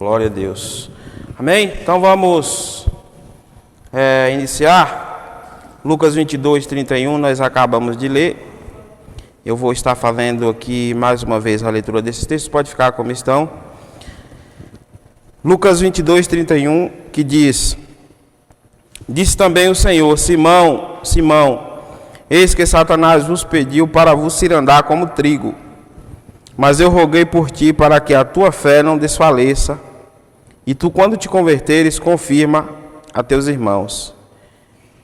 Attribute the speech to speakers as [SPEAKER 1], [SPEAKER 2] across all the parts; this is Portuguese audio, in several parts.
[SPEAKER 1] Glória a Deus. Amém? Então vamos iniciar. Lucas 22, 31, nós acabamos de ler. Eu vou estar fazendo aqui mais uma vez a leitura desses textos, pode ficar como estão. Lucas 22, 31, que diz: Disse também o Senhor: Simão, Simão, eis que Satanás vos pediu para vos cirandar como trigo. Mas eu roguei por ti para que a tua fé não desfaleça, e tu, quando te converteres, confirma a teus irmãos.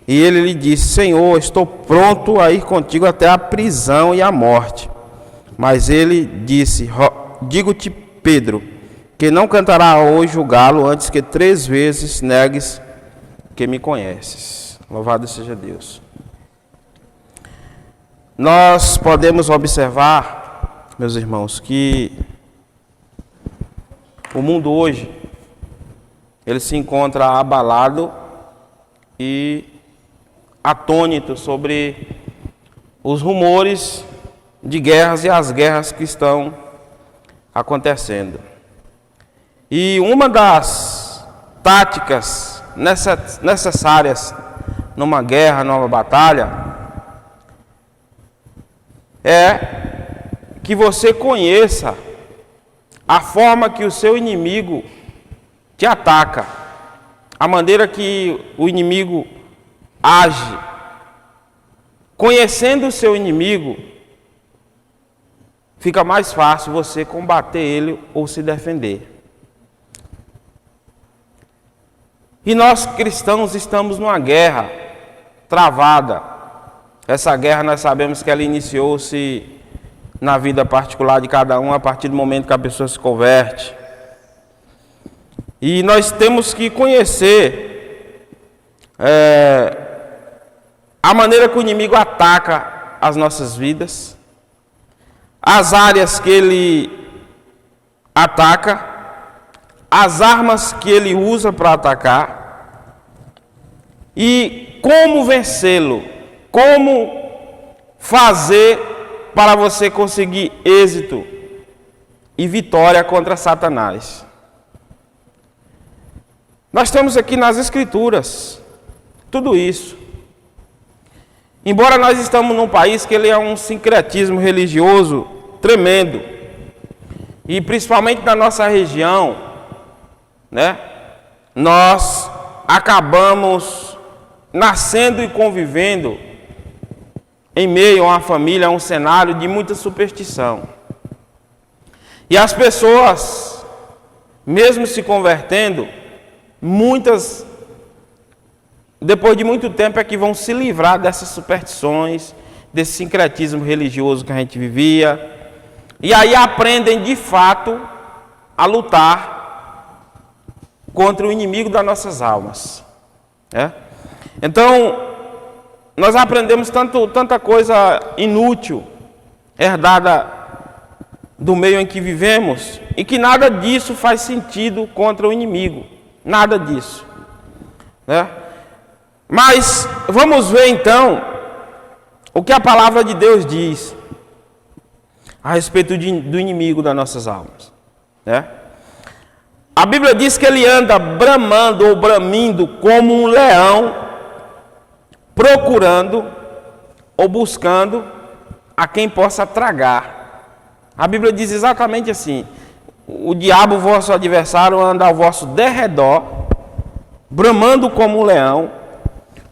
[SPEAKER 1] E ele lhe disse: Senhor, estou pronto a ir contigo até a prisão e a morte. Mas ele disse: Digo-te, Pedro, que não cantará hoje o galo antes que 3 vezes negues que me conheces. Louvado seja Deus. Nós podemos observar, meus irmãos, que o mundo hoje, ele se encontra abalado e atônito sobre os rumores de guerras e as guerras que estão acontecendo. E uma das táticas necessárias numa guerra, numa batalha, é que você conheça a forma que o seu inimigo te ataca, a maneira que o inimigo age. Conhecendo o seu inimigo, fica mais fácil você combater ele ou se defender. E nós cristãos estamos numa guerra travada. Essa guerra nós sabemos que ela iniciou-se na vida particular de cada um a partir do momento que a pessoa se converte. E nós temos que conhecer a maneira que o inimigo ataca as nossas vidas, as áreas que ele ataca, as armas que ele usa para atacar e como vencê-lo, como fazer para você conseguir êxito e vitória contra Satanás. Nós temos aqui nas Escrituras tudo isso. Embora nós estamos num país que ele é um sincretismo religioso tremendo, e principalmente na nossa região, né, nós acabamos nascendo e convivendo em meio a uma família, a um cenário de muita superstição. E as pessoas, mesmo se convertendo, muitas, depois de muito tempo, é que vão se livrar dessas superstições, desse sincretismo religioso que a gente vivia, e aí aprendem de fato a lutar contra o inimigo das nossas almas. Então, nós aprendemos tanta coisa inútil, herdada do meio em que vivemos, e que nada disso faz sentido contra o inimigo. Nada disso. Mas vamos ver então o que a palavra de Deus diz a respeito do inimigo das nossas almas. A Bíblia diz que ele anda bramando ou bramindo como um leão, procurando ou buscando a quem possa tragar. A Bíblia diz exatamente assim: o diabo, vosso adversário, anda ao vosso derredor, bramando como um leão,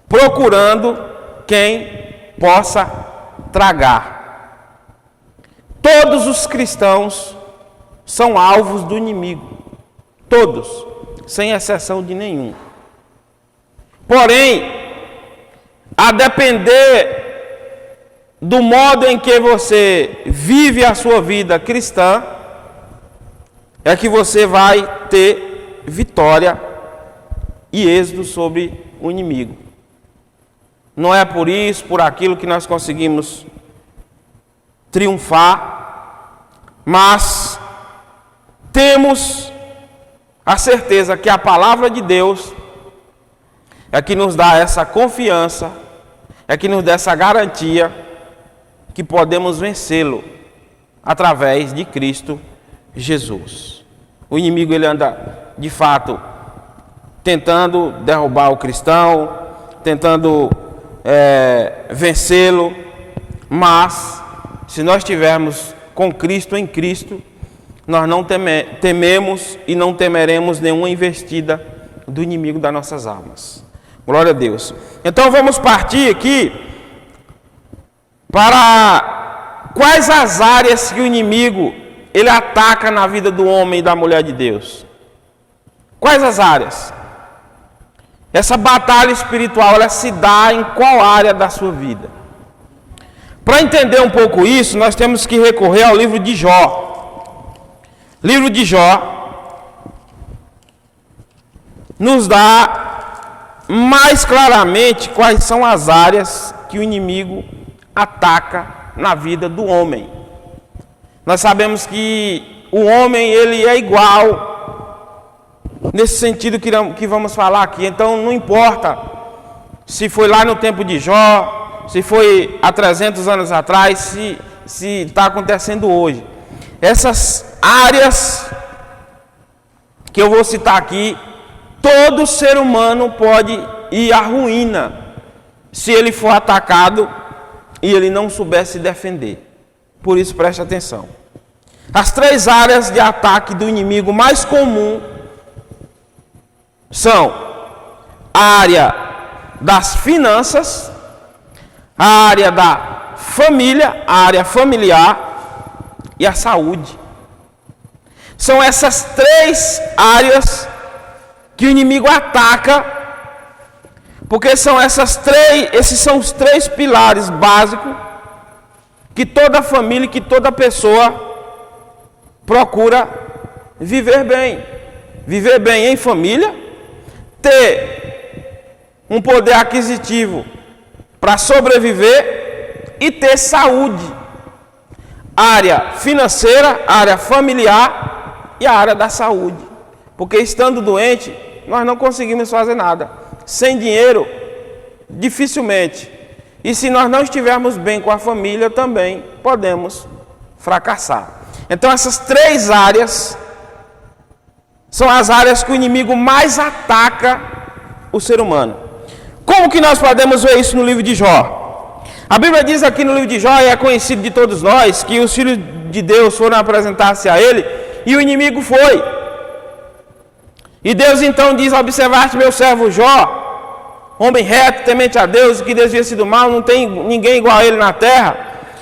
[SPEAKER 1] procurando quem possa tragar. Todos os cristãos são alvos do inimigo. Todos, sem exceção de nenhum. Porém, a depender do modo em que você vive a sua vida cristã, é que você vai ter vitória e êxito sobre o inimigo. Não é por isso, por aquilo que nós conseguimos triunfar, mas temos a certeza que a palavra de Deus é que nos dá essa confiança, é que nos dá essa garantia que podemos vencê-lo através de Cristo Jesus. O inimigo ele anda, de fato, tentando derrubar o cristão, tentando vencê-lo, mas se nós estivermos com Cristo em Cristo, nós não tememos e não temeremos nenhuma investida do inimigo das nossas almas. Glória a Deus. Então vamos partir aqui para quais as áreas que o inimigo ele ataca na vida do homem e da mulher de Deus. Quais as áreas? Essa batalha espiritual, ela se dá em qual área da sua vida? Para entender um pouco isso, nós temos que recorrer ao livro de Jó. Livro de Jó nos dá mais claramente quais são as áreas que o inimigo ataca na vida do homem. Nós sabemos que o homem ele é igual nesse sentido que vamos falar aqui. Então não importa se foi lá no tempo de Jó, se foi há 300 anos atrás, se está acontecendo hoje. Essas áreas que eu vou citar aqui, todo ser humano pode ir à ruína se ele for atacado e ele não souber se defender. Por isso preste atenção. As 3 áreas de ataque do inimigo mais comum são a área das finanças, a área da família, a área familiar e a saúde. São essas 3 áreas que o inimigo ataca, porque esses são os 3 pilares básicos que toda família, que toda pessoa procura viver bem. Viver bem em família, ter um poder aquisitivo para sobreviver e ter saúde. Área financeira, área familiar e a área da saúde. Porque estando doente, nós não conseguimos fazer nada. Sem dinheiro, dificilmente. E se nós não estivermos bem com a família, também podemos fracassar. Então essas 3 áreas são as áreas que o inimigo mais ataca o ser humano. Como que nós podemos ver isso no livro de Jó? A Bíblia diz aqui no livro de Jó, e é conhecido de todos nós, que os filhos de Deus foram apresentar-se a ele, e o inimigo foi. E Deus então diz: observaste meu servo Jó, homem reto, temente a Deus, que desvia-se do mal, não tem ninguém igual a ele na terra.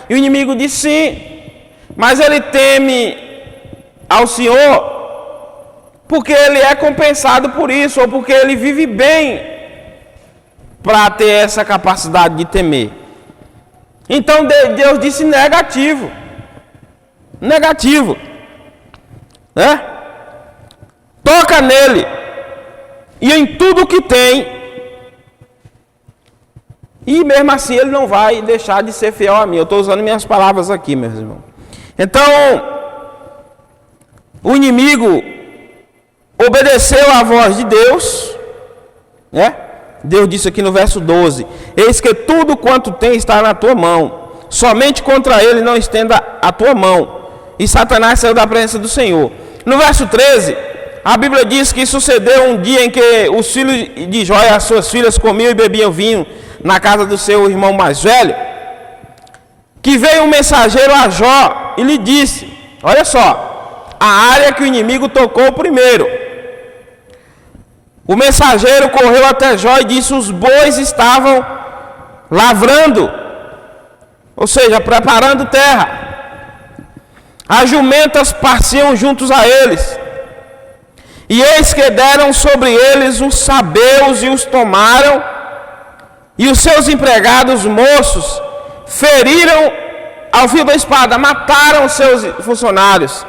[SPEAKER 1] E o inimigo diz: sim, mas ele teme ao Senhor, porque ele é compensado por isso, ou porque ele vive bem para ter essa capacidade de temer. Então Deus disse negativo. Negativo. Né? Toca nele. E em tudo que tem. E mesmo assim ele não vai deixar de ser fiel a mim. Eu estou usando minhas palavras aqui, meus irmãos. Então, o inimigo obedeceu à voz de Deus, né? Deus disse aqui no verso 12: eis que tudo quanto tem está na tua mão, somente contra ele não estenda a tua mão. E Satanás saiu da presença do Senhor. No verso 13, a Bíblia diz que sucedeu um dia em que os filhos de Jó e as suas filhas comiam e bebiam vinho na casa do seu irmão mais velho, que veio um mensageiro a Jó e lhe disse: olha só, a área que o inimigo tocou primeiro. O mensageiro correu até Jó e disse: os bois estavam lavrando, ou seja, preparando terra. As jumentas passeam juntos a eles. E eis que deram sobre eles os sabeus e os tomaram, e os seus empregados moços feriram ao fio da espada, mataram os seus funcionários.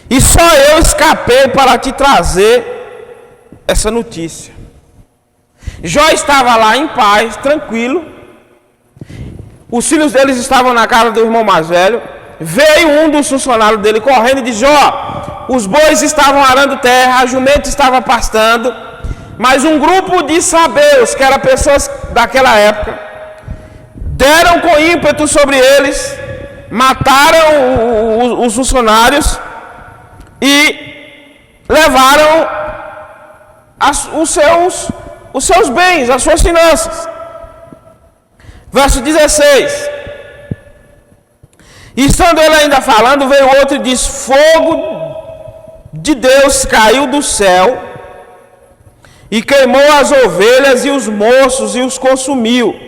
[SPEAKER 1] E só eu escapei para te trazer essa notícia. Jó estava lá em paz, tranquilo. Os filhos deles estavam na casa do irmão mais velho. Veio um dos funcionários dele correndo e disse: Jó, os bois estavam arando terra, a jumenta estava pastando, mas um grupo de sabeus, que eram pessoas daquela época, deram com ímpeto sobre eles, mataram os funcionários, e levaram os seus bens, as suas finanças. Verso 16. E estando ele ainda falando, veio outro e disse: fogo de Deus caiu do céu e queimou as ovelhas e os moços e os consumiu.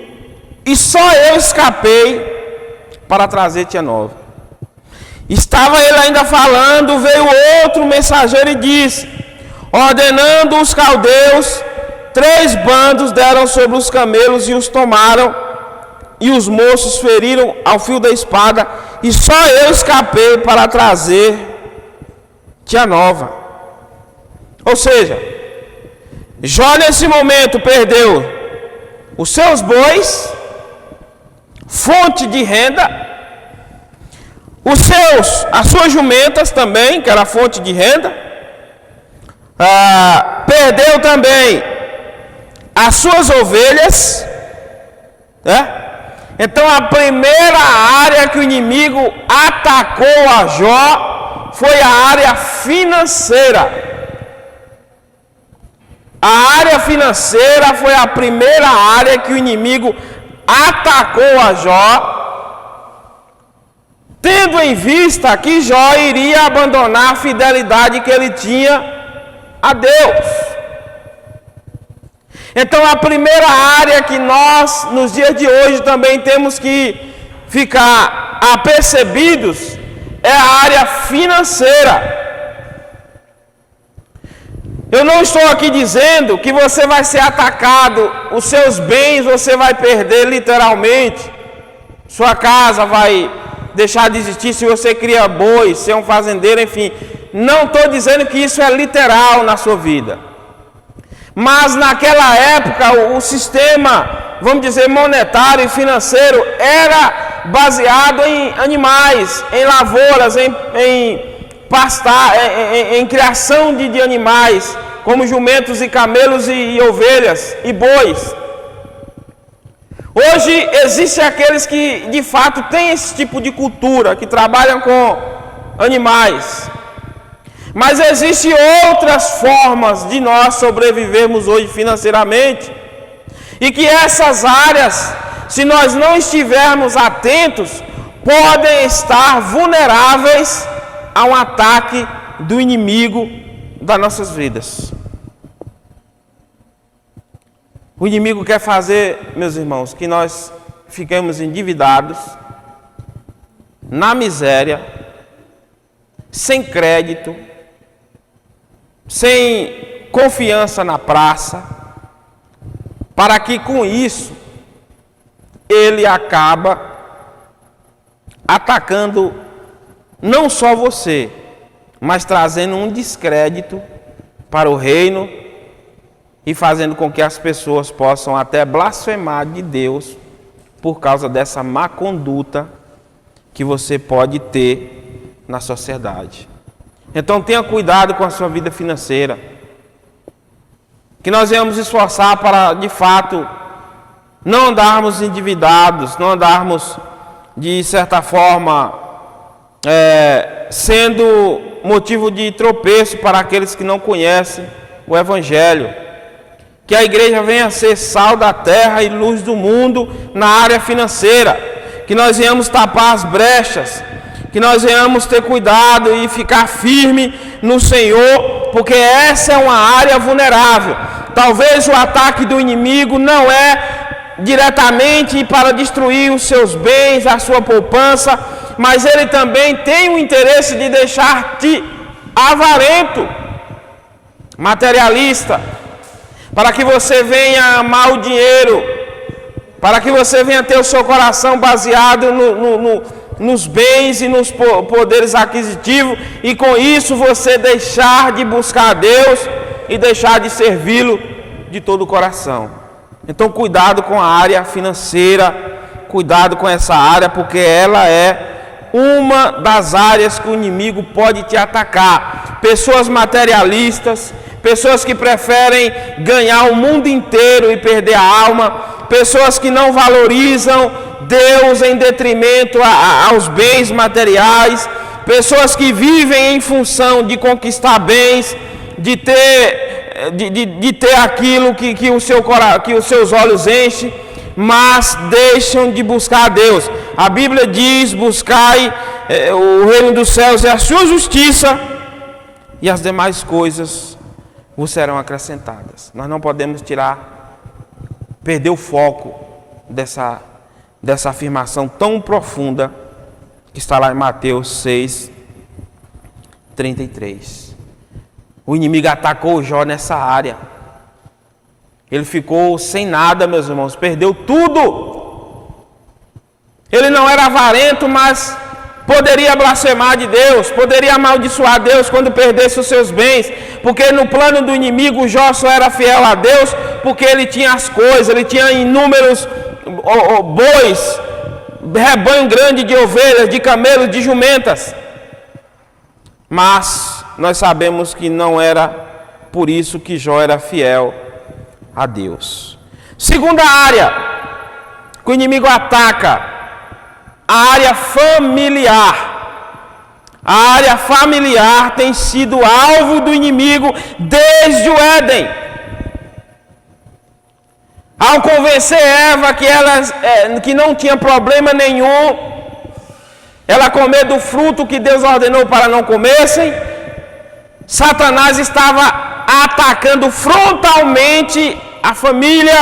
[SPEAKER 1] E só eu escapei para trazer-te a nova. Estava ele ainda falando, veio outro mensageiro e disse: ordenando os caldeus, 3 bandos deram sobre os camelos e os tomaram, e os moços feriram ao fio da espada, e só eu escapei para trazer-te a nova. Ou seja, Jó nesse momento perdeu os seus bois, fonte de renda, as suas jumentas também, que era fonte de renda, perdeu também as suas ovelhas, né? Então a primeira área que o inimigo atacou a Jó foi a área financeira. A área financeira foi a primeira área que o inimigo atacou a Jó, tendo em vista que Jó iria abandonar a fidelidade que ele tinha a Deus. Então a primeira área que nós, nos dias de hoje, também temos que ficar apercebidos é a área financeira. Eu não estou aqui dizendo que você vai ser atacado, os seus bens você vai perder literalmente, sua casa vai deixar de existir se você cria boi, ser um fazendeiro, enfim. Não estou dizendo que isso é literal na sua vida. Mas naquela época o sistema, vamos dizer, monetário e financeiro era baseado em animais, em lavouras, em criação de animais, como jumentos e camelos e ovelhas e bois. Hoje existem aqueles que de fato têm esse tipo de cultura, que trabalham com animais. Mas existem outras formas de nós sobrevivermos hoje financeiramente. E que essas áreas, se nós não estivermos atentos, podem estar vulneráveis a um ataque do inimigo das nossas vidas. O inimigo quer fazer, meus irmãos, que nós fiquemos endividados, na miséria, sem crédito, sem confiança na praça, para que com isso ele acaba atacando não só você, mas trazendo um descrédito para o reino e fazendo com que as pessoas possam até blasfemar de Deus por causa dessa má conduta que você pode ter na sociedade. Então tenha cuidado com a sua vida financeira, que nós venhamos esforçar para, de fato, não andarmos endividados, não andarmos, de certa forma, sendo motivo de tropeço para aqueles que não conhecem o Evangelho. Que a igreja venha a ser sal da terra e luz do mundo na área financeira, que nós venhamos tapar as brechas, que nós venhamos ter cuidado e ficar firme no Senhor, porque essa é uma área vulnerável. Talvez o ataque do inimigo não é diretamente para destruir os seus bens, a sua poupança, mas ele também tem o interesse de deixar-te avarento, materialista, para que você venha amar o dinheiro, para que você venha ter o seu coração baseado nos bens e nos poderes aquisitivos, e com isso você deixar de buscar a Deus e deixar de servi-lo de todo o coração. Então cuidado com a área financeira, cuidado com essa área, porque ela é uma das áreas que o inimigo pode te atacar. Pessoas materialistas, pessoas que preferem ganhar o mundo inteiro e perder a alma, pessoas que não valorizam Deus em detrimento aos bens materiais, pessoas que vivem em função de conquistar bens, de ter aquilo que os seus olhos enchem, mas deixam de buscar a Deus. A Bíblia diz: buscai o reino dos céus e a sua justiça, e as demais coisas vos serão acrescentadas. Nós não podemos perder o foco dessa afirmação tão profunda que está lá em Mateus 6:33. O inimigo atacou Jó nessa área. Ele ficou sem nada, meus irmãos, perdeu tudo. Ele não era avarento, mas poderia blasfemar de Deus, poderia amaldiçoar Deus quando perdesse os seus bens, porque no plano do inimigo Jó só era fiel a Deus porque ele tinha as coisas, ele tinha inúmeros bois, rebanho grande de ovelhas, de camelos, de jumentas. Mas nós sabemos que não era por isso que Jó era fiel a Deus. Segunda área que o inimigo ataca, a área familiar. A área familiar tem sido alvo do inimigo desde o Éden. Ao convencer Eva que não tinha problema nenhum ela comer do fruto que Deus ordenou para não comessem, Satanás estava atacando frontalmente a família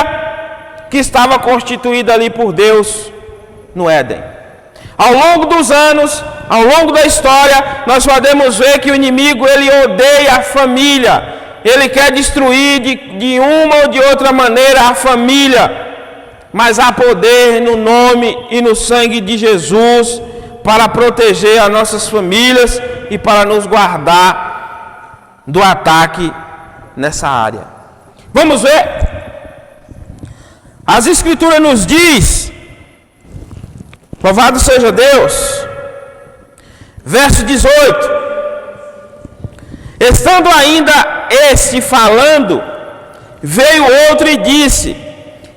[SPEAKER 1] que estava constituída ali por Deus no Éden. Ao longo dos anos, ao longo da história, nós podemos ver que o inimigo, ele odeia a família. Ele quer destruir de uma ou de outra maneira a família. Mas há poder no nome e no sangue de Jesus para proteger as nossas famílias e para nos guardar do ataque nessa área. Vamos ver. As Escrituras nos diz, louvado seja Deus, verso 18: estando ainda este falando, veio outro e disse: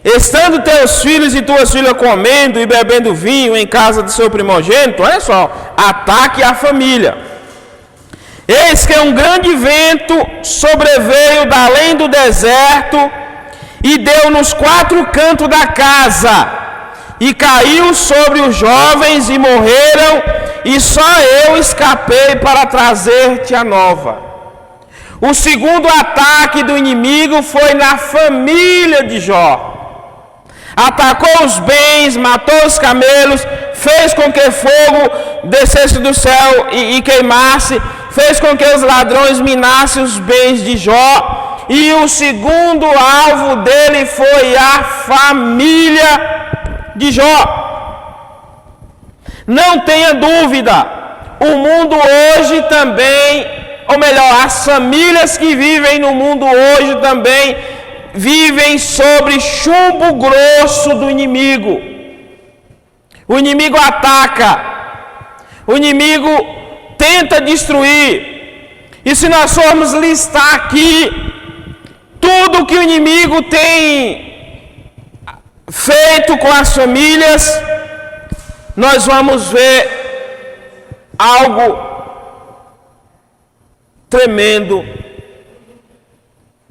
[SPEAKER 1] estando teus filhos e tuas filhas comendo e bebendo vinho em casa do seu primogênito, olha só, ataque à família. Eis que um grande vento sobreveio da além do deserto e deu nos 4 cantos da casa, e caiu sobre os jovens e morreram, e só eu escapei para trazer-te a nova. O segundo ataque do inimigo foi na família de Jó. Atacou os bens, matou os camelos, fez com que fogo descesse do céu e queimasse, fez com que os ladrões minassem os bens de Jó. E o segundo alvo dele foi a família de Jó. Não tenha dúvida, o mundo hoje também, ou melhor, as famílias que vivem no mundo hoje também vivem sobre chumbo grosso do inimigo. O inimigo ataca, o inimigo tenta destruir. E se nós formos listar aqui tudo que o inimigo tem feito com as famílias, nós vamos ver algo tremendo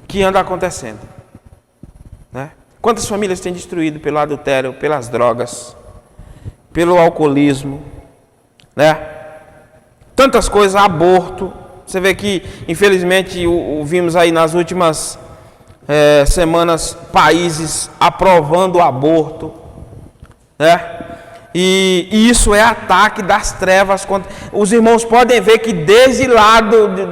[SPEAKER 1] que anda acontecendo, né? Quantas famílias têm destruído pelo adultério, pelas drogas, pelo alcoolismo, né? Tantas coisas, aborto. Você vê que, infelizmente, vimos aí nas últimas semanas países aprovando o aborto, né? E isso é ataque das trevas. Os irmãos podem ver que desde lá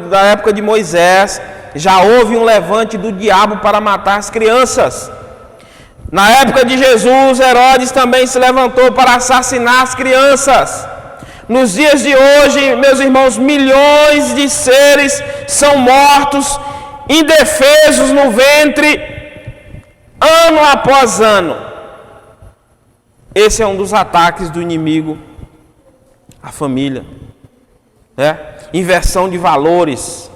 [SPEAKER 1] da época de Moisés já houve um levante do diabo para matar as crianças. Na época de Jesus, Herodes também se levantou para assassinar as crianças. Nos dias de hoje, meus irmãos, milhões de seres são mortos, indefesos no ventre, ano após ano. Esse é um dos ataques do inimigo à família, né? Inversão de valores.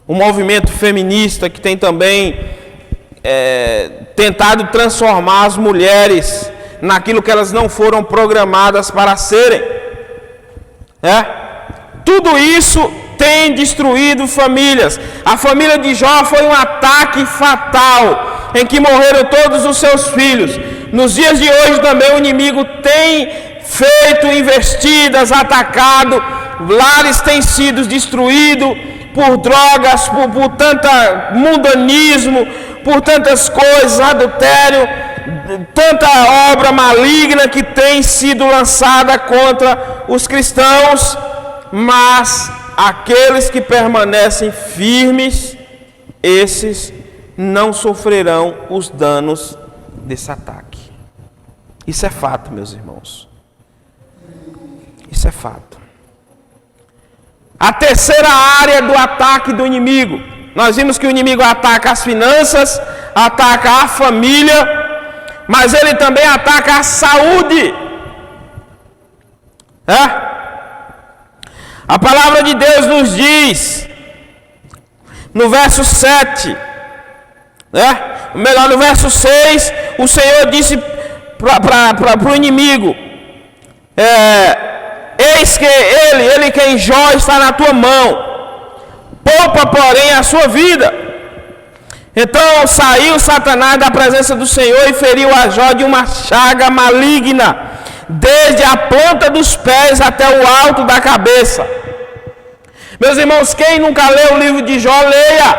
[SPEAKER 1] O movimento feminista que tem também tentado transformar as mulheres naquilo que elas não foram programadas para serem, né? Tudo isso tem destruído famílias. A família de Jó foi um ataque fatal, em que morreram todos os seus filhos. Nos dias de hoje também o inimigo tem feito investidas, atacado, lares têm sido destruídos por drogas, por tanto mundanismo, por tantas coisas, adultério, tanta obra maligna que tem sido lançada contra os cristãos, mas aqueles que permanecem firmes, esses não sofrerão os danos desse ataque. Isso é fato, meus irmãos. Isso é fato. A terceira área do ataque do inimigo. Nós vimos que o inimigo ataca as finanças, ataca a família, mas ele também ataca a saúde. A palavra de Deus nos diz, no verso 7, melhor, no verso 6, o Senhor disse para o inimigo, eis que ele que em Jó está na tua mão, poupa porém a sua vida. Então saiu Satanás da presença do Senhor e feriu a Jó de uma chaga maligna, desde a planta dos pés até o alto da cabeça. Meus irmãos, quem nunca leu o livro de Jó, leia.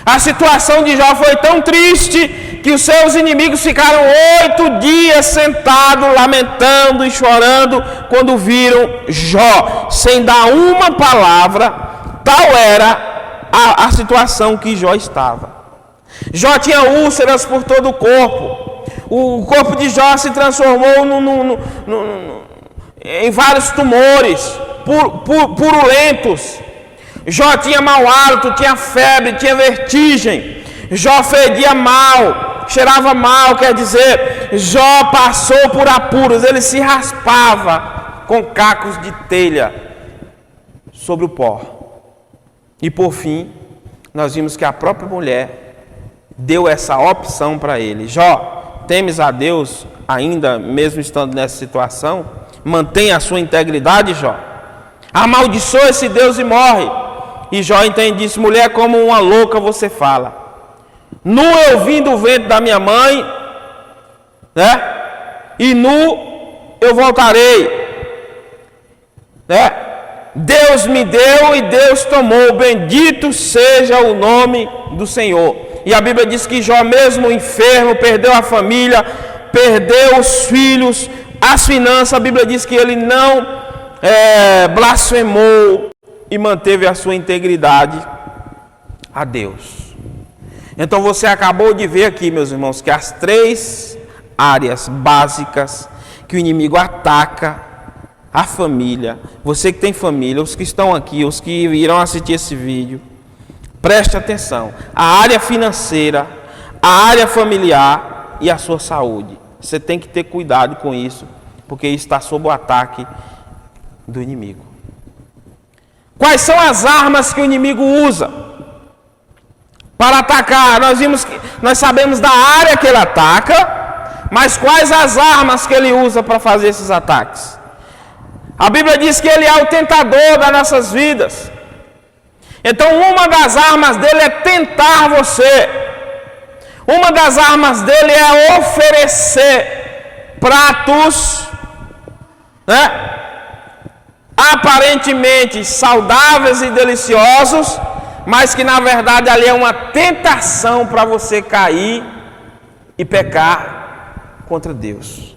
[SPEAKER 1] A situação de Jó foi tão triste que os seus inimigos ficaram 8 dias sentados, lamentando e chorando, quando viram Jó, sem dar uma palavra. Tal era a situação que Jó estava. Jó tinha úlceras por todo o corpo. O corpo de Jó se transformou em vários tumores purulentos. Jó tinha mau hálito, tinha febre, tinha vertigem. Jó fedia mal, cheirava mal, quer dizer, Jó passou por apuros, ele se raspava com cacos de telha sobre o pó. E por fim, nós vimos que a própria mulher deu essa opção para ele: Jó, temes a Deus ainda mesmo estando nessa situação? Mantenha a sua integridade, Jó. Amaldiçoa esse Deus e morre. E Jó entende isso: mulher, como uma louca você fala. Nu eu vim do ventre da minha mãe, e nu eu voltarei. Deus me deu e Deus tomou, bendito seja o nome do Senhor. E a Bíblia diz que Jó, mesmo enfermo, perdeu a família, perdeu os filhos, as finanças. A Bíblia diz que ele não blasfemou e manteve a sua integridade a Deus. Então você acabou de ver aqui, meus irmãos, que as 3 áreas básicas que o inimigo ataca a família. Você que tem família, os que estão aqui, os que irão assistir esse vídeo, preste atenção: a área financeira, a área familiar e a sua saúde. Você tem que ter cuidado com isso, porque isso está sob o ataque do inimigo. Quais são as armas que o inimigo usa para atacar? Nós sabemos da área que ele ataca, mas quais as armas que ele usa para fazer esses ataques? A Bíblia diz que ele é o tentador das nossas vidas. Então uma das armas dele é tentar você. Uma das armas dele é oferecer pratos, aparentemente saudáveis e deliciosos, mas que na verdade ali é uma tentação para você cair e pecar contra Deus.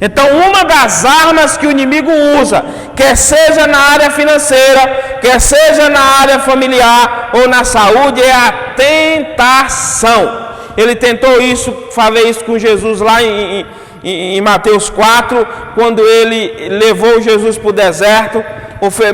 [SPEAKER 1] Então uma das armas que o inimigo usa, quer seja na área financeira, quer seja na área familiar ou na saúde, é a tentação. Ele tentou fazer isso com Jesus lá em Mateus 4, quando ele levou Jesus para o deserto,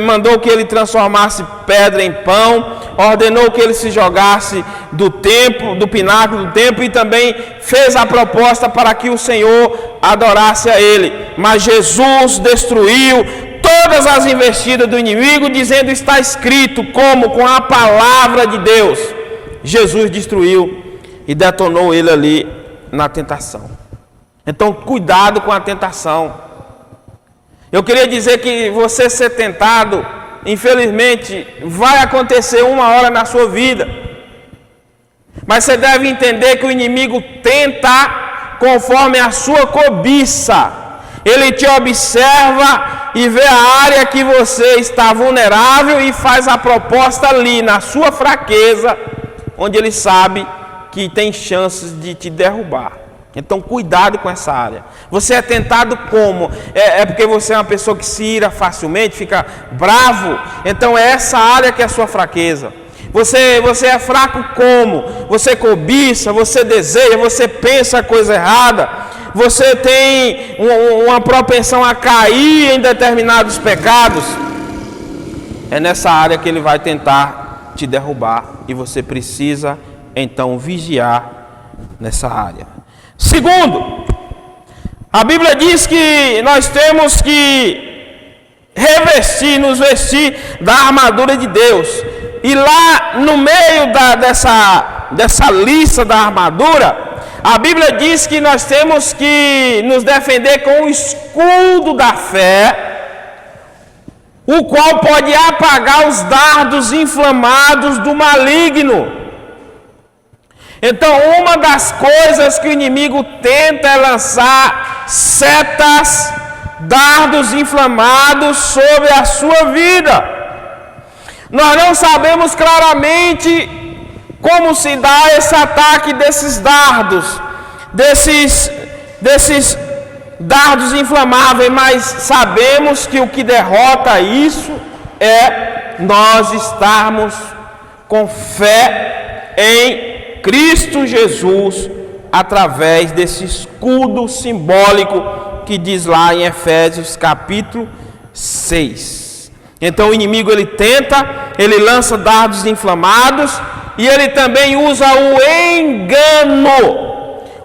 [SPEAKER 1] mandou que ele transformasse pedra em pão, ordenou que ele se jogasse do templo, do pináculo do templo, e também fez a proposta para que o Senhor adorasse a ele. Mas Jesus destruiu todas as investidas do inimigo, dizendo: está escrito, como com a palavra de Deus. Jesus destruiu e detonou ele ali na tentação. Então, cuidado com a tentação. Eu queria dizer que você ser tentado, infelizmente, vai acontecer uma hora na sua vida. Mas você deve entender que o inimigo tenta conforme a sua cobiça. Ele te observa e vê a área que você está vulnerável e faz a proposta ali, na sua fraqueza, onde ele sabe que tem chances de te derrubar. Então, cuidado com essa área. Você é tentado como? É porque você é uma pessoa que se ira facilmente, fica bravo. Então, é essa área que é a sua fraqueza. Você é fraco como? Você cobiça, você deseja, você pensa a coisa errada. Você tem uma propensão a cair em determinados pecados. É nessa área que ele vai tentar te derrubar. E você precisa, então, vigiar nessa área. Segundo, a Bíblia diz que nós temos que nos vestir da armadura de Deus. E lá no meio dessa lista da armadura, a Bíblia diz que nós temos que nos defender com o escudo da fé, o qual pode apagar os dardos inflamados do maligno. Então, uma das coisas que o inimigo tenta é lançar setas, dardos inflamados sobre a sua vida. Nós não sabemos claramente como se dá esse ataque desses dardos, desses dardos inflamáveis, mas sabemos que o que derrota isso é nós estarmos com fé em Cristo Jesus, através desse escudo simbólico que diz lá em Efésios capítulo 6. Então o inimigo ele lança dardos inflamados e ele também usa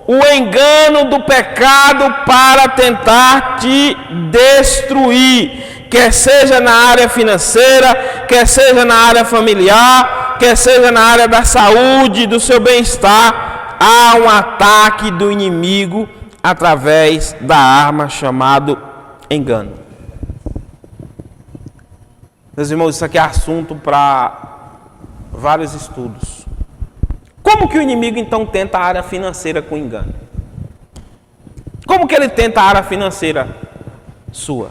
[SPEAKER 1] o engano do pecado para tentar te destruir, quer seja na área financeira, quer seja na área familiar, quer seja na área da saúde, do seu bem-estar. Há um ataque do inimigo através da arma chamado engano. Meus irmãos, isso aqui é assunto para vários estudos. Como que o inimigo então tenta a área financeira com engano? Como que ele tenta a área financeira sua?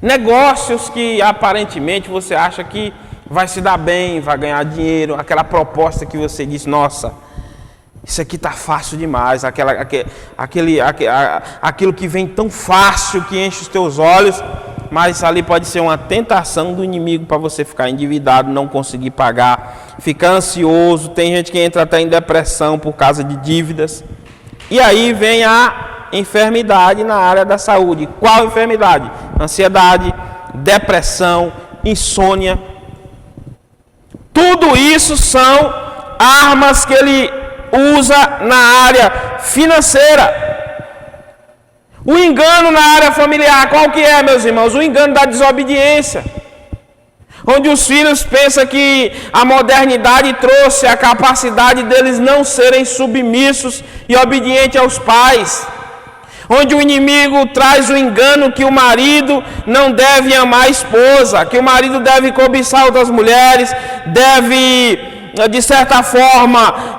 [SPEAKER 1] Negócios que aparentemente você acha que vai se dar bem, vai ganhar dinheiro, aquela proposta que você diz, nossa, isso aqui está fácil demais, aquilo que vem tão fácil que enche os teus olhos, mas ali pode ser uma tentação do inimigo para você ficar endividado, não conseguir pagar, ficar ansioso. Tem gente que entra até em depressão por causa de dívidas. E aí vem a enfermidade na área da saúde. Qual enfermidade? Ansiedade, depressão, insônia. Tudo isso são armas que ele usa na área financeira. O engano na área familiar, qual que é, meus irmãos? O engano da desobediência. Onde os filhos pensam que a modernidade trouxe a capacidade deles não serem submissos e obedientes aos pais. Onde o inimigo traz o engano que o marido não deve amar a esposa, que o marido deve cobiçar outras mulheres, deve, de certa forma,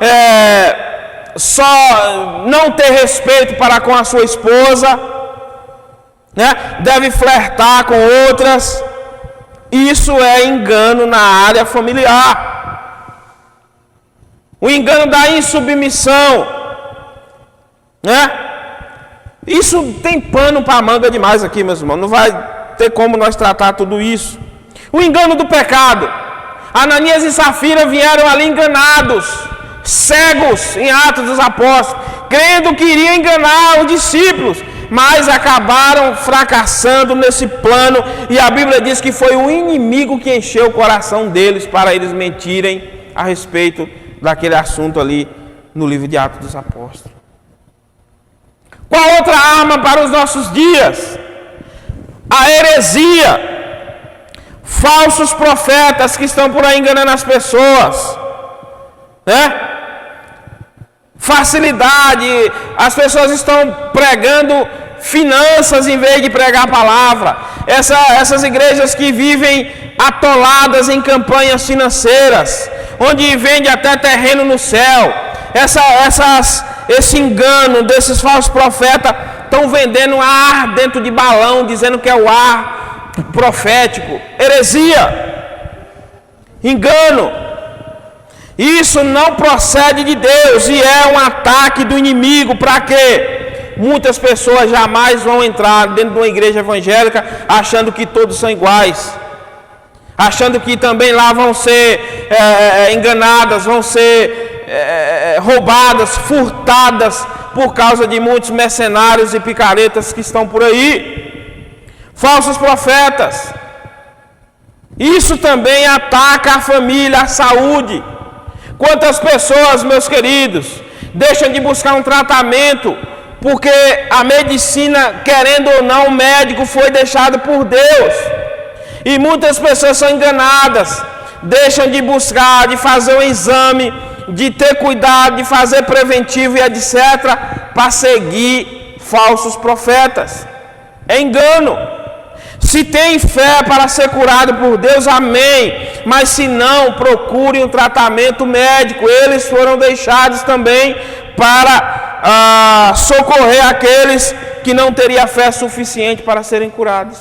[SPEAKER 1] só não ter respeito para com a sua esposa, né? Deve flertar com outras. Isso é engano na área familiar. O engano da insubmissão, né? Isso tem pano para manga demais aqui, meus irmãos. Não vai ter como nós tratar tudo isso. O engano do pecado. Ananias e Safira vieram ali enganados, cegos em Atos dos Apóstolos, crendo que iriam enganar os discípulos, mas acabaram fracassando nesse plano, e a Bíblia diz que foi o inimigo que encheu o coração deles para eles mentirem a respeito daquele assunto ali no livro de Atos dos Apóstolos. Qual outra arma para os nossos dias? A heresia. Falsos profetas que estão por aí enganando as pessoas, né? facilidade, as pessoas estão pregando finanças em vez de pregar a palavra. Essas igrejas que vivem atoladas em campanhas financeiras, onde vende até terreno no céu. Esse engano desses falsos profetas estão vendendo ar dentro de balão, dizendo que é o ar profético. Heresia, engano. Isso não procede de Deus e é um ataque do inimigo. Para quê? Muitas pessoas jamais vão entrar dentro de uma igreja evangélica achando que todos são iguais, achando que também lá vão ser enganadas, vão ser roubadas, furtadas por causa de muitos mercenários e picaretas que estão por aí, falsos profetas. Isso também ataca a família, a saúde. Quantas pessoas, meus queridos, deixam de buscar um tratamento porque a medicina, querendo ou não, o médico foi deixado por Deus. E muitas pessoas são enganadas, deixam de buscar, de fazer um exame, de ter cuidado, de fazer preventivo e etc., para seguir falsos profetas. É engano. Se tem fé para ser curado por Deus, amém. Mas se não, procure um tratamento médico. Eles foram deixados também para socorrer aqueles que não teriam fé suficiente para serem curados.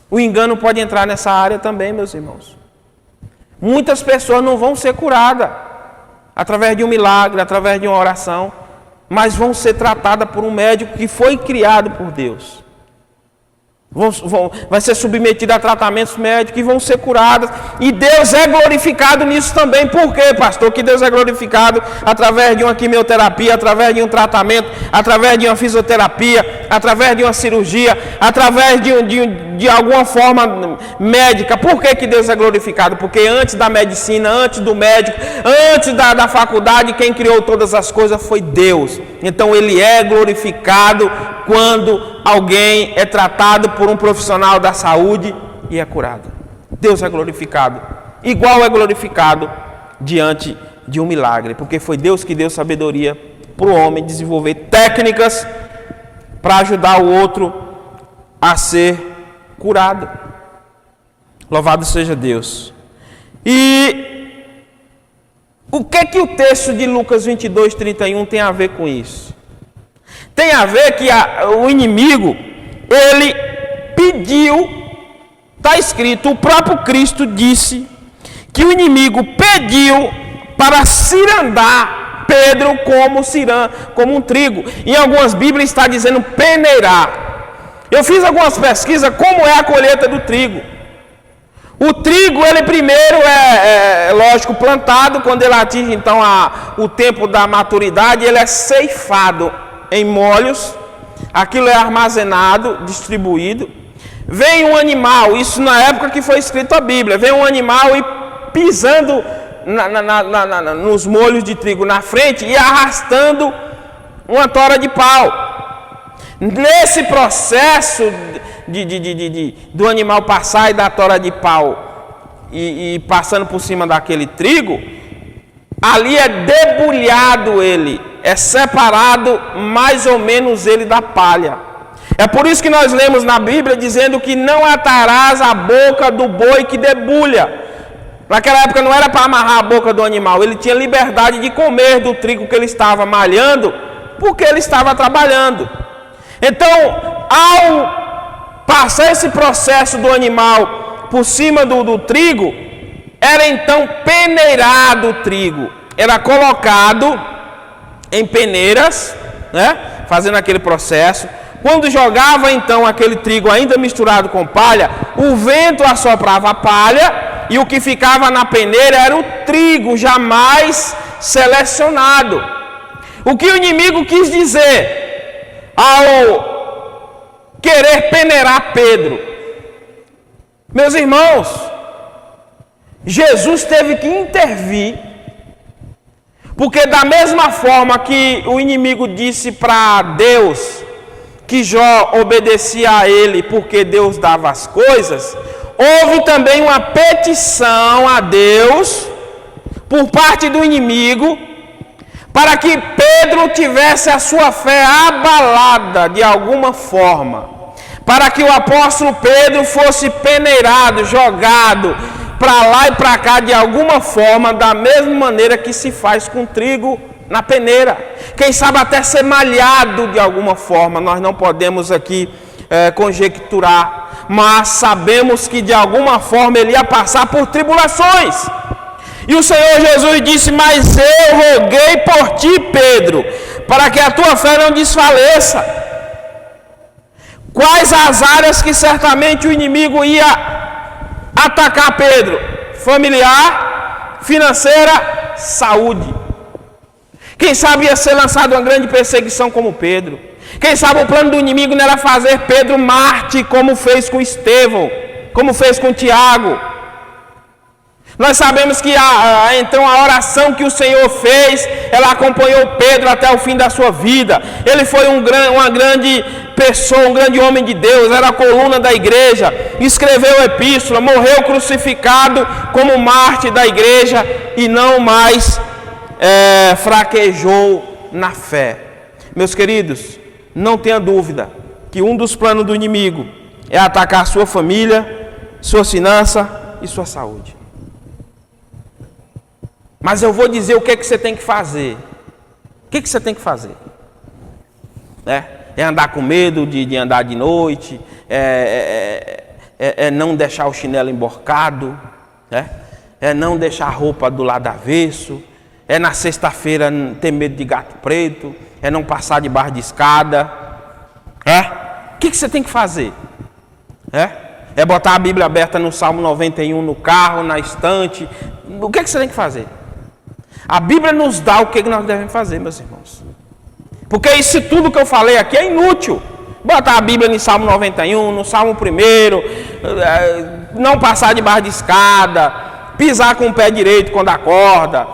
[SPEAKER 1] O engano pode entrar nessa área também, meus irmãos. Muitas pessoas não vão ser curadas através de um milagre, através de uma oração, mas vão ser tratadas por um médico que foi criado por Deus. Vai ser submetido a tratamentos médicos e vão ser curadas. E Deus é glorificado nisso também. Por quê, pastor? Que Deus é glorificado através de uma quimioterapia, através de um tratamento, através de uma fisioterapia, através de uma cirurgia, através de alguma forma médica. Por que Deus é glorificado? Porque antes da medicina, antes do médico, antes da faculdade, quem criou todas as coisas foi Deus. Então Ele é glorificado quando alguém é tratado por um profissional da saúde e é curado. Deus é glorificado. Igual é glorificado diante de um milagre, porque foi Deus que deu sabedoria para o homem desenvolver técnicas para ajudar o outro a ser curado. Louvado seja Deus. E o que o texto de Lucas 22:31 tem a ver com isso? Tem a ver que o inimigo, ele pediu, está escrito, o próprio Cristo disse que o inimigo pediu para cirandar Pedro como um trigo. Em algumas Bíblias está dizendo peneirar. Eu fiz algumas pesquisas como é a colheita do trigo. O trigo, ele primeiro lógico, plantado. Quando ele atinge então o tempo da maturidade, ele é ceifado em molhos, aquilo é armazenado, distribuído. Vem um animal, isso na época que foi escrito a Bíblia, vem um animal e pisando nos molhos de trigo na frente e arrastando uma tora de pau. Nesse processo do animal passar e da tora de pau e passando por cima daquele trigo, ali é debulhado ele, é separado mais ou menos ele da palha. É por isso que nós lemos na Bíblia dizendo que não atarás a boca do boi que debulha. Naquela época não era para amarrar a boca do animal, ele tinha liberdade de comer do trigo que ele estava malhando, porque ele estava trabalhando. Então, ao passar esse processo do animal por cima do trigo, era então peneirado o trigo, era colocado em peneiras, né, fazendo aquele processo. Quando jogava então aquele trigo ainda misturado com palha, o vento assoprava a palha e o que ficava na peneira era o trigo jamais selecionado. O que o inimigo quis dizer ao querer peneirar Pedro? Meus irmãos, Jesus teve que intervir, porque da mesma forma que o inimigo disse para Deus que Jó obedecia a ele porque Deus dava as coisas, houve também uma petição a Deus por parte do inimigo para que Pedro tivesse a sua fé abalada de alguma forma, para que o apóstolo Pedro fosse peneirado, jogado para lá e para cá de alguma forma, da mesma maneira que se faz com trigo na peneira. Quem sabe até ser malhado de alguma forma, nós não podemos aqui conjecturar, mas sabemos que de alguma forma ele ia passar por tribulações. E o Senhor Jesus disse: mas eu roguei por ti, Pedro, para que a tua fé não desfaleça. Quais as áreas que certamente o inimigo ia atacar Pedro? Familiar, financeira, saúde. Quem sabe ia ser lançado uma grande perseguição como Pedro. Quem sabe o plano do inimigo não era fazer Pedro Marte, como fez com Estevão, como fez com Tiago. Nós sabemos que então a oração que o Senhor fez, ela acompanhou Pedro até o fim da sua vida. Ele foi uma grande pessoa, um grande homem de Deus, era a coluna da igreja, escreveu epístola, morreu crucificado como mártir da igreja e não mais fraquejou na fé. Meus queridos, não tenha dúvida que um dos planos do inimigo é atacar sua família, sua finança e sua saúde. Mas eu vou dizer o que você tem que fazer. O que você tem que fazer? É andar com medo de andar de noite, não deixar o chinelo emborcado, é não deixar a roupa do lado avesso, é na sexta-feira ter medo de gato preto, é não passar debaixo de escada. O que você tem que fazer? É botar a Bíblia aberta no Salmo 91 no carro, na estante. O que você tem que fazer? A Bíblia nos dá o que nós devemos fazer, meus irmãos. Porque isso tudo que eu falei aqui é inútil. Botar a Bíblia no Salmo 91, no Salmo 1, não passar debaixo de escada, pisar com o pé direito quando acorda.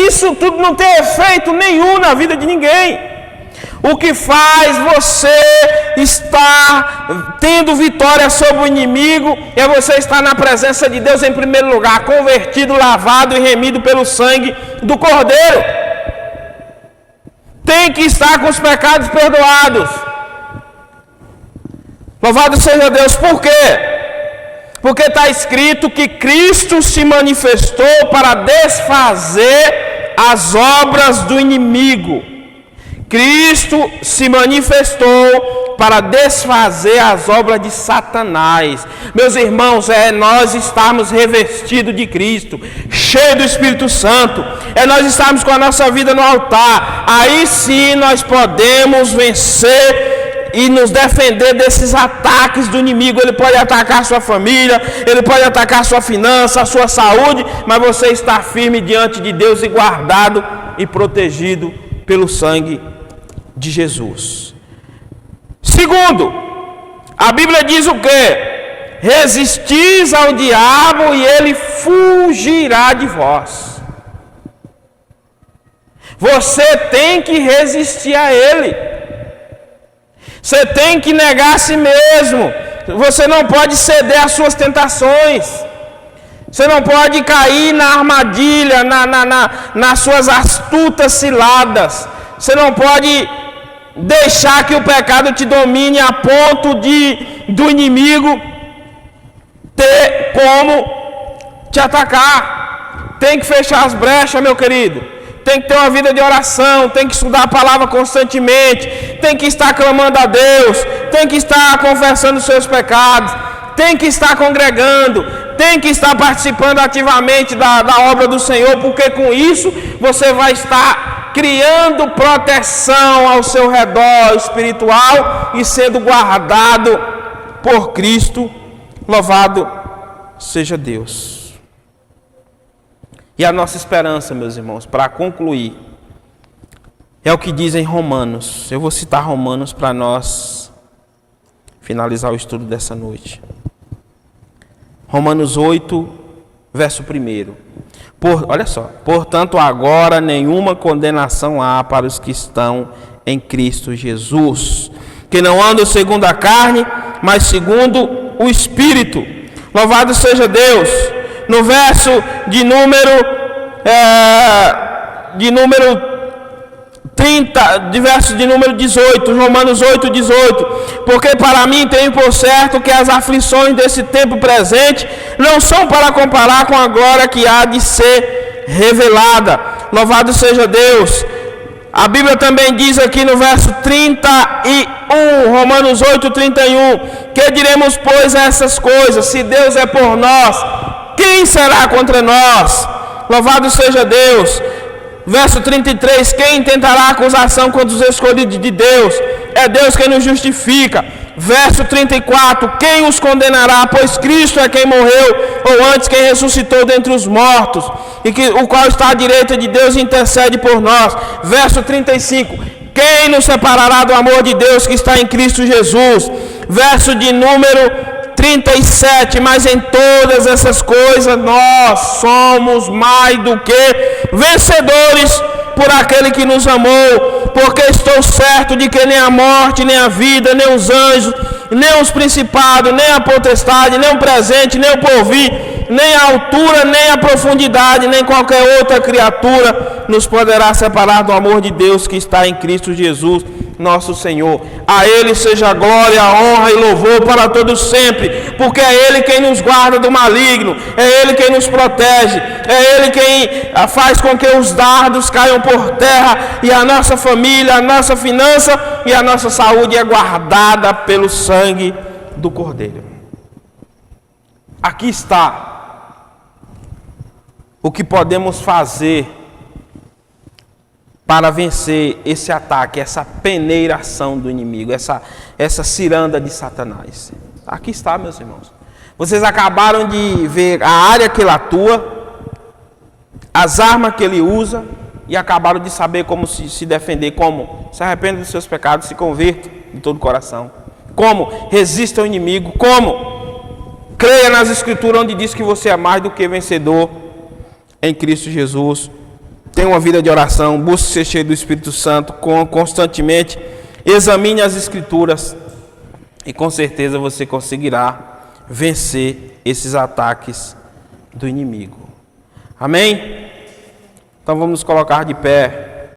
[SPEAKER 1] Isso tudo não tem efeito nenhum na vida de ninguém. O que faz você estar tendo vitória sobre o inimigo é você estar na presença de Deus em primeiro lugar, convertido, lavado e remido pelo sangue do Cordeiro. Tem que estar com os pecados perdoados. Louvado seja Deus. Por quê? Porque está escrito que Cristo se manifestou para desfazer as obras do inimigo. Cristo se manifestou para desfazer as obras de Satanás. Meus irmãos, nós estarmos revestidos de Cristo, cheios do Espírito Santo, nós estarmos com a nossa vida no altar. Aí sim nós podemos vencer e nos defender desses ataques do inimigo. Ele pode atacar a sua família, ele pode atacar a sua finança, a sua saúde, mas você está firme diante de Deus e guardado e protegido pelo sangue de Jesus. Segundo, a Bíblia diz o quê? Resistis ao diabo e ele fugirá de vós. Você tem que resistir a ele. Você tem que negar a si mesmo. Você não pode ceder às suas tentações. Você não pode cair na armadilha, nas suas astutas ciladas. Você não pode deixar que o pecado te domine a ponto do inimigo ter como te atacar. Tem que fechar as brechas, meu querido. Tem que ter uma vida de oração, tem que estudar a palavra constantemente, tem que estar clamando a Deus, tem que estar confessando os seus pecados, tem que estar congregando, tem que estar participando ativamente da obra do Senhor, porque com isso você vai estar criando proteção ao seu redor espiritual e sendo guardado por Cristo. Louvado seja Deus. E a nossa esperança, meus irmãos, para concluir, é o que diz em Romanos. Eu vou citar Romanos para nós finalizar o estudo dessa noite. Romanos 8, verso 1. Olha só. Portanto, agora nenhuma condenação há para os que estão em Cristo Jesus, que não andam segundo a carne, mas segundo o Espírito. Louvado seja Deus. No verso de número verso de número 18, Romanos 8, 18. Porque para mim tenho por certo que as aflições desse tempo presente não são para comparar com a glória que há de ser revelada. Louvado seja Deus. A Bíblia também diz aqui no verso 31, Romanos 8, 31, que diremos, pois, essas coisas? Se Deus é por nós, quem será contra nós? Louvado seja Deus. Verso 33, quem tentará acusação contra os escolhidos de Deus? É Deus quem nos justifica. Verso 34, quem os condenará? Pois Cristo é quem morreu, ou antes quem ressuscitou dentre os mortos, o qual está à direita de Deus e intercede por nós. Verso 35, quem nos separará do amor de Deus que está em Cristo Jesus? Verso de número 37, mas em todas essas coisas nós somos mais do que vencedores por aquele que nos amou, porque estou certo de que nem a morte, nem a vida, nem os anjos, nem os principados, nem a potestade, nem o presente, nem o porvir, nem a altura, nem a profundidade, nem qualquer outra criatura nos poderá separar do amor de Deus que está em Cristo Jesus, nosso Senhor. A Ele seja glória, honra e louvor para todos sempre, porque é Ele quem nos guarda do maligno, é Ele quem nos protege, é Ele quem faz com que os dardos caiam por terra, e a nossa família, a nossa finança e a nossa saúde é guardada pelo sangue do Cordeiro. Aqui está o que podemos fazer para vencer esse ataque, essa peneiração do inimigo, essa ciranda de Satanás. Aqui está, meus irmãos. Vocês acabaram de ver a área que ele atua, as armas que ele usa, e acabaram de saber como se defender, como se arrependa dos seus pecados, se converta de todo o coração, como resista ao inimigo, como creia nas Escrituras, onde diz que você é mais do que vencedor em Cristo Jesus. Tenha uma vida de oração, busque ser cheio do Espírito Santo constantemente, examine as Escrituras e com certeza você conseguirá vencer esses ataques do inimigo. Amém? Então vamos nos colocar de pé.